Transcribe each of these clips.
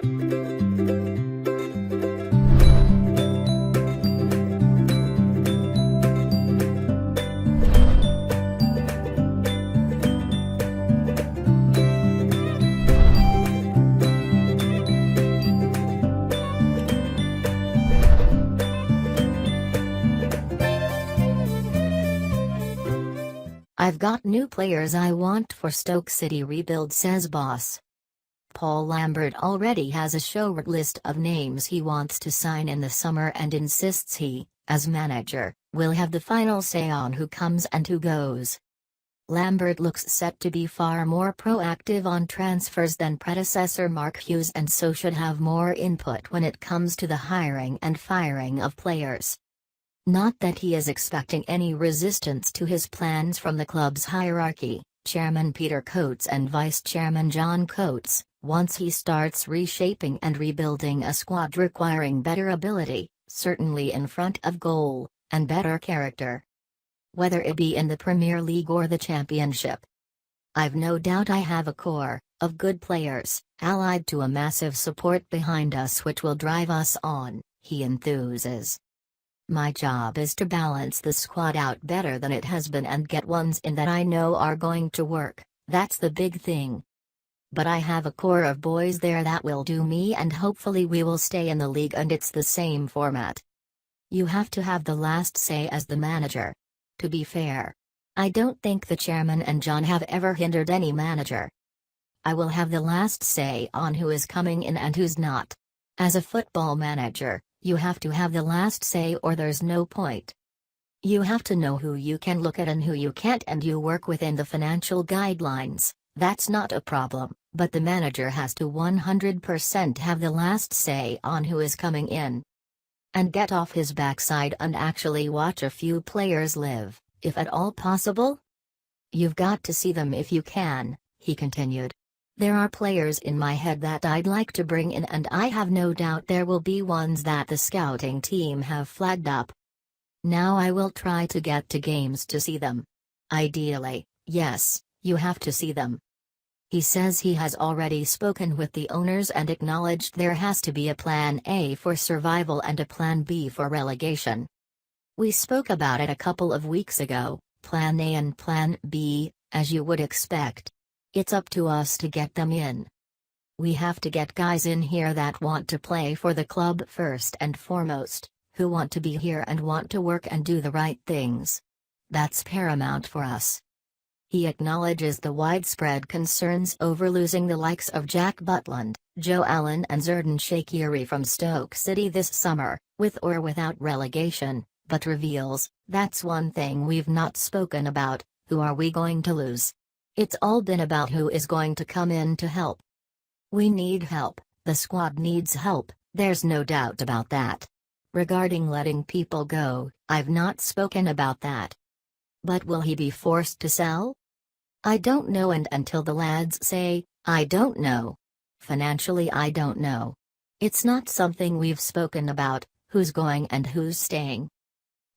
I've got new players I want for Stoke City rebuild, says boss. Paul Lambert already has a short list of names he wants to sign in the summer and insists he, as manager, will have the final say on who comes and who goes. Lambert looks set to be far more proactive on transfers than predecessor Mark Hughes, and so should have more input when it comes to the hiring and firing of players. Not that he is expecting any resistance to his plans from the club's hierarchy, Chairman Peter Coates and Vice Chairman John Coates, once he starts reshaping and rebuilding a squad requiring better ability, certainly in front of goal, and better character. Whether it be in the Premier League or the Championship. I've no doubt I have a core of good players, allied to a massive support behind us which will drive us on, he enthuses. My job is to balance the squad out better than it has been and get ones in that I know are going to work, that's the big thing. But I have a core of boys there that will do me, and hopefully we will stay in the league and it's the same format. You have to have the last say as the manager. To be fair, I don't think the chairman and John have ever hindered any manager. I will have the last say on who is coming in and who's not. As a football manager, you have to have the last say or there's no point. You have to know who you can look at and who you can't, and you work within the financial guidelines. That's not a problem, but the manager has to 100% have the last say on who is coming in. And get off his backside and actually watch a few players live, if at all possible. You've got to see them if you can, he continued. There are players in my head that I'd like to bring in, and I have no doubt there will be ones that the scouting team have flagged up. Now I will try to get to games to see them. Ideally, yes, you have to see them. He says he has already spoken with the owners and acknowledged there has to be a plan A for survival and a plan B for relegation. We spoke about it a couple of weeks ago, plan A and plan B, as you would expect. It's up to us to get them in. We have to get guys in here that want to play for the club first and foremost, who want to be here and want to work and do the right things. That's paramount for us. He acknowledges the widespread concerns over losing the likes of Jack Butland, Joe Allen and Xherdan Shaqiri from Stoke City this summer, with or without relegation, but reveals, that's one thing we've not spoken about, who are we going to lose? It's all been about who is going to come in to help. We need help, the squad needs help, there's no doubt about that. Regarding letting people go, I've not spoken about that. But will he be forced to sell? I don't know, and until the lads say, I don't know. Financially I don't know. It's not something we've spoken about, who's going and who's staying.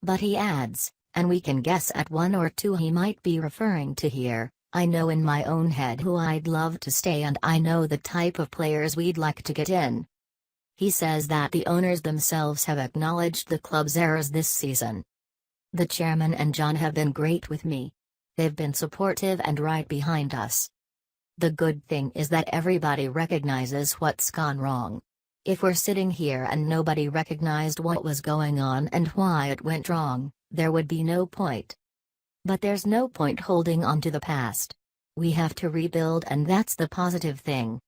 But he adds, and we can guess at one or two he might be referring to here. I know in my own head who I'd love to stay, and I know the type of players we'd like to get in. He says that the owners themselves have acknowledged the club's errors this season. The chairman and John have been great with me. They've been supportive and right behind us. The good thing is that everybody recognizes what's gone wrong. If we're sitting here and nobody recognized what was going on and why it went wrong, there would be no point. But there's no point holding on to the past. We have to rebuild, and that's the positive thing.